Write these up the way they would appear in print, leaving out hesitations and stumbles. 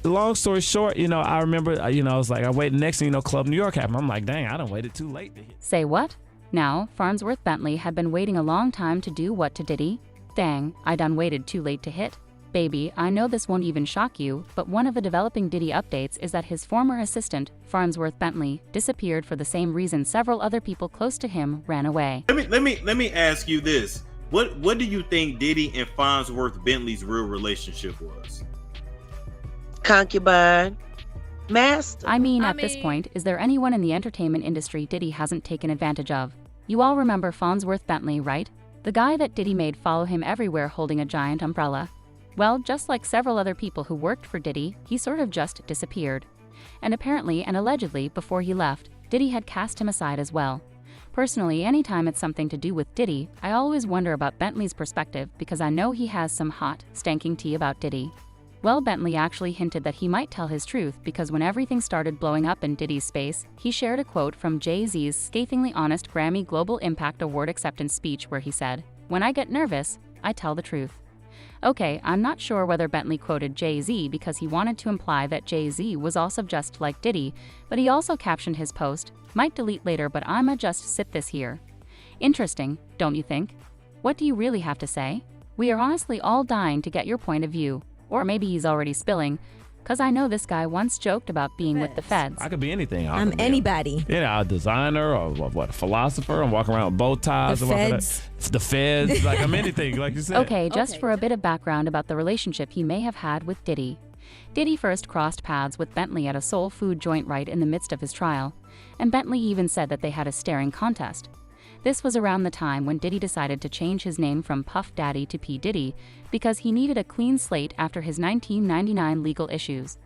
long story short, I remember, I was like, I waited. Next thing you know, Club New York happened. I'm like, dang, I done waited too late to hit. Say what? Now, Fonzworth Bentley had been waiting a long time to do what to Diddy? Dang, I done waited too late to hit. Baby, I know this won't even shock you, but one of the developing Diddy updates is that his former assistant, Fonzworth Bentley, disappeared for the same reason several other people close to him ran away. Let me ask you this. What do you think Diddy and Fonzworth Bentley's real relationship was? Concubine. Master. I mean, at this point, is there anyone in the entertainment industry Diddy hasn't taken advantage of? You all remember Fonzworth Bentley, right? The guy that Diddy made follow him everywhere holding a giant umbrella. Well, just like several other people who worked for Diddy, he sort of just disappeared. And apparently and allegedly, before he left, Diddy had cast him aside as well. Personally, anytime it's something to do with Diddy, I always wonder about Bentley's perspective because I know he has some hot, stanking tea about Diddy. Well, Bentley actually hinted that he might tell his truth because when everything started blowing up in Diddy's space, he shared a quote from Jay-Z's scathingly honest Grammy Global Impact Award acceptance speech where he said, "When I get nervous, I tell the truth." Okay, I'm not sure whether Bentley quoted Jay-Z because he wanted to imply that Jay-Z was also just like Diddy, but he also captioned his post, "Might delete later but I'ma just sit this here." Interesting, don't you think? What do you really have to say? We are honestly all dying to get your point of view. Or maybe he's already spilling, because I know this guy once joked about being with the feds. I could be anything. I'm anybody. A designer or what, a philosopher. I'm walking around with bow ties. The feds. It's the feds. Like, I'm anything, like you said. Okay, just for a bit of background about the relationship he may have had with Diddy. Diddy first crossed paths with Bentley at a soul food joint right in the midst of his trial, and Bentley even said that they had a staring contest. This was around the time when Diddy decided to change his name from Puff Daddy to P. Diddy because he needed a clean slate after his 1999 legal issues.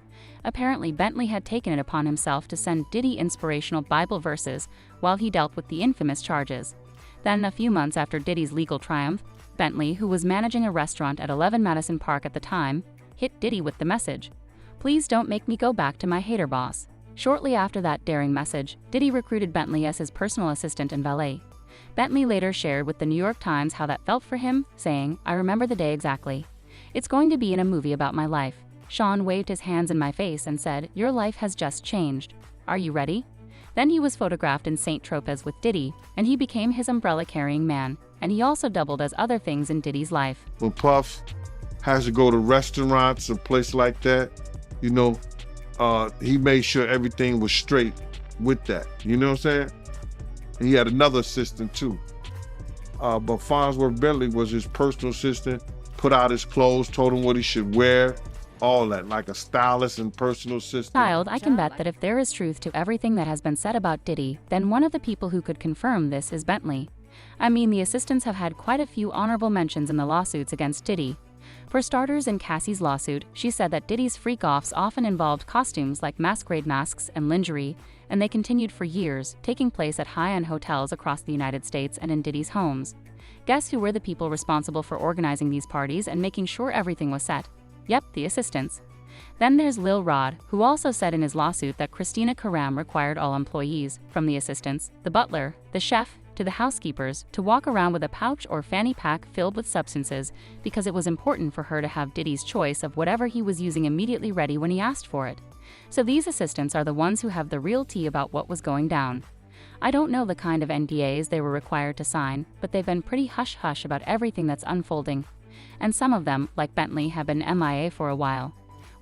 Apparently, Bentley had taken it upon himself to send Diddy inspirational Bible verses while he dealt with the infamous charges. Then, a few months after Diddy's legal triumph, Bentley, who was managing a restaurant at 11 Madison Park at the time, hit Diddy with the message, "Please don't make me go back to my hater boss." Shortly after that daring message, Diddy recruited Bentley as his personal assistant and valet. Bentley later shared with the New York Times how that felt for him, saying, "I remember the day exactly. It's going to be in a movie about my life." Sean waved his hands in my face and said, "Your life has just changed. Are you ready?" Then he was photographed in St. Tropez with Diddy, and he became his umbrella-carrying man, and he also doubled as other things in Diddy's life. When Puff has to go to restaurants or place like that, he made sure everything was straight with that. You know what I'm saying? And he had another assistant too. But Fonzworth Bentley was his personal assistant, put out his clothes, told him what he should wear, all that, like a stylist and personal assistant. Child, I can bet that if there is truth to everything that has been said about Diddy, then one of the people who could confirm this is Bentley. I mean, the assistants have had quite a few honorable mentions in the lawsuits against Diddy. For starters, in Cassie's lawsuit, she said that Diddy's freak-offs often involved costumes like masquerade masks and lingerie, and they continued for years, taking place at high-end hotels across the United States and in Diddy's homes. Guess who were the people responsible for organizing these parties and making sure everything was set? Yep, the assistants. Then there's LilRod, who also said in his lawsuit that Christina Karam required all employees, from the assistants, the butler, the chef, to the housekeepers, to walk around with a pouch or fanny pack filled with substances because it was important for her to have Diddy's choice of whatever he was using immediately ready when he asked for it. So these assistants are the ones who have the real tea about what was going down. I don't know the kind of NDAs they were required to sign, but they've been pretty hush-hush about everything that's unfolding. And some of them, like Bentley, have been MIA for a while.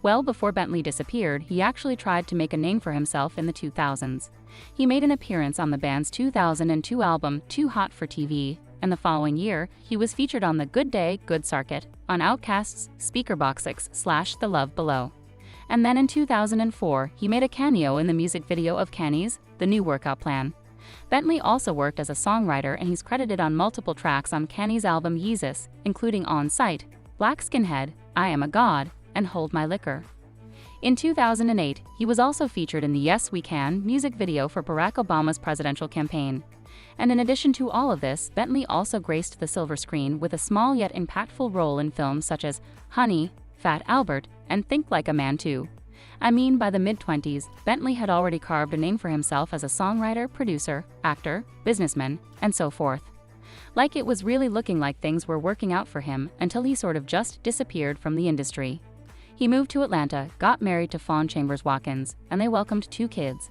Well, before Bentley disappeared, he actually tried to make a name for himself in the 2000s. He made an appearance on the band's 2002 album, Too Hot for TV, and the following year, he was featured on the Good Day, Good Circuit, on Outkast's Speakerbox 6 / The Love Below. And then in 2004, he made a cameo in the music video of Kanye's The New Workout Plan. Bentley also worked as a songwriter, and he's credited on multiple tracks on Kanye's album Yeezus, including On Sight, Black Skinhead, I Am a God, and Hold My Liquor. In 2008, he was also featured in the Yes We Can music video for Barack Obama's presidential campaign. And in addition to all of this, Bentley also graced the silver screen with a small yet impactful role in films such as Honey, Fat Albert, and Think Like a Man Too. I mean, by the mid-20s, Bentley had already carved a name for himself as a songwriter, producer, actor, businessman, and so forth. Like it was really looking like things were working out for him until he sort of just disappeared from the industry. He moved to Atlanta, got married to Fawn Chambers Watkins, and they welcomed 2 kids.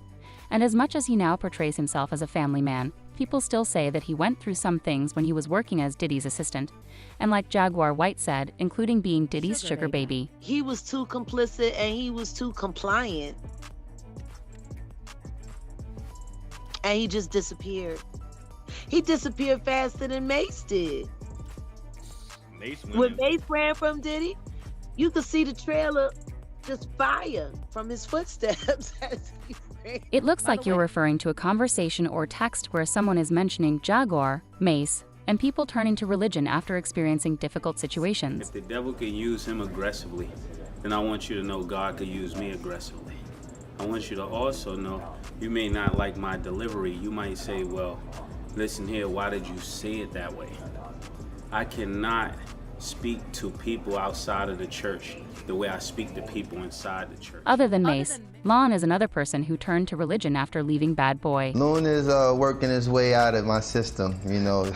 And as much as he now portrays himself as a family man, people still say that he went through some things when he was working as Diddy's assistant. And like Jaguar White said, including being Diddy's sugar baby. He was too complicit and he was too compliant. And he just disappeared. He disappeared faster than Mace did. When Mace ran from Diddy, you could see the trailer just fire from his footsteps as he ran. It looks like you're referring to a conversation or text where someone is mentioning Jaguar, Mace, and people turning to religion after experiencing difficult situations. If the devil can use him aggressively, then I want you to know God could use me aggressively. I want you to also know you may not like my delivery. You might say, well, listen here, why did you say it that way? I cannot speak to people outside of the church the way I speak to people inside the church. Other than Mace, Lon is another person who turned to religion after leaving Bad Boy. Loon is working his way out of my system, you know.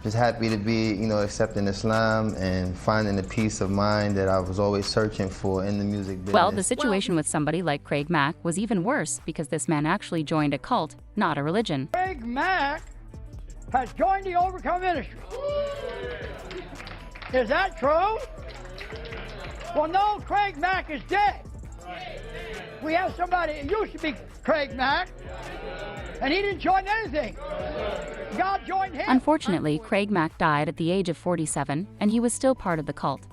Just happy to be, you know, accepting Islam and finding the peace of mind that I was always searching for in the music business. Well, the situation with somebody like Craig Mack was even worse because this man actually joined a cult, not a religion. Craig Mack has joined the Overcome Ministry. Is that true? Well, no, Craig Mack is dead. We have somebody, it used to be Craig Mack, and he didn't join anything. God joined him. Unfortunately, Craig Mack died at the age of 47, and he was still part of the cult.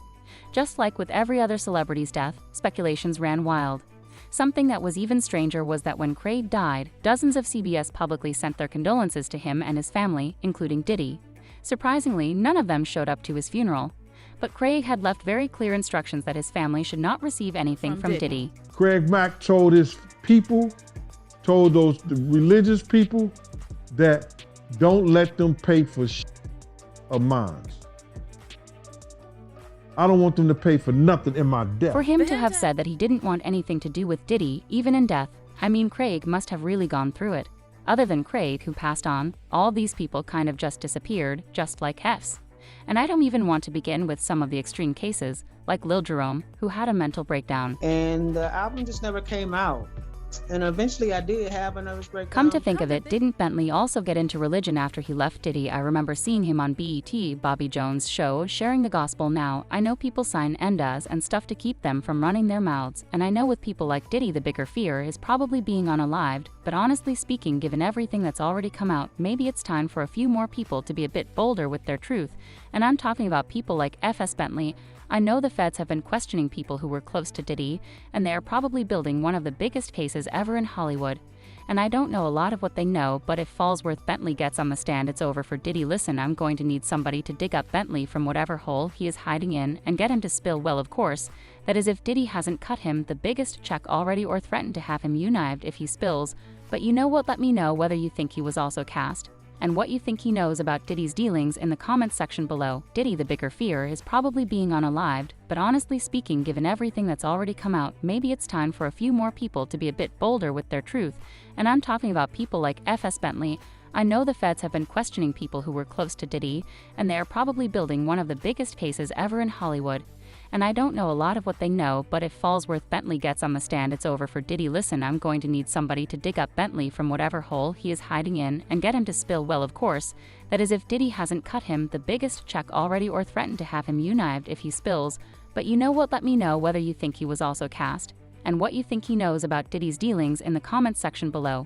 Just like with every other celebrity's death, speculations ran wild. Something that was even stranger was that when Craig died, dozens of CBS publicly sent their condolences to him and his family, including Diddy. Surprisingly, none of them showed up to his funeral. But Craig had left very clear instructions that his family should not receive anything from Diddy. Craig Mack told his people, told those religious people, that don't let them pay for of mine. I don't want them to pay for nothing in my death. For him to have said that he didn't want anything to do with Diddy, even in death, I mean, Craig must have really gone through it. Other than Craig, who passed on, all these people kind of just disappeared, just like Hef's. And I don't even want to begin with some of the extreme cases, like Lil Jerome, who had a mental breakdown. And the album just never came out. And eventually I did have a nervous breakdown. Come to think of it, didn't Bentley also get into religion after he left Diddy? I remember seeing him on BET, Bobby Jones' show, sharing the gospel. Now, I know people sign endas and stuff to keep them from running their mouths, and I know with people like Diddy the bigger fear is probably being unalived, but honestly speaking, given everything that's already come out, maybe it's time for a few more people to be a bit bolder with their truth. And I'm talking about people like FS Bentley. I know the feds have been questioning people who were close to Diddy, and they are probably building one of the biggest cases ever in Hollywood. And I don't know a lot of what they know, but if Fonzworth Bentley gets on the stand, it's over for Diddy. Listen, I'm going to need somebody to dig up Bentley from whatever hole he is hiding in and get him to spill, well, of course. That is if Diddy hasn't cut him the biggest check already or threatened to have him unived if he spills. But you know what? Let me know whether you think he was also cast, and what you think he knows about Diddy's dealings in the comments section below. Diddy the bigger fear is probably being unalived, but honestly speaking, given everything that's already come out, maybe it's time for a few more people to be a bit bolder with their truth. And I'm talking about people like FS Bentley. I know the feds have been questioning people who were close to Diddy, and they are probably building one of the biggest cases ever in Hollywood. And I don't know a lot of what they know, but if Fonzworth Bentley gets on the stand, it's over for Diddy. Listen, I'm going to need somebody to dig up Bentley from whatever hole he is hiding in and get him to spill, well, of course. That is if Diddy hasn't cut him the biggest check already or threatened to have him unived if he spills. But you know what? Let me know whether you think he was also cast, and what you think he knows about Diddy's dealings in the comments section below.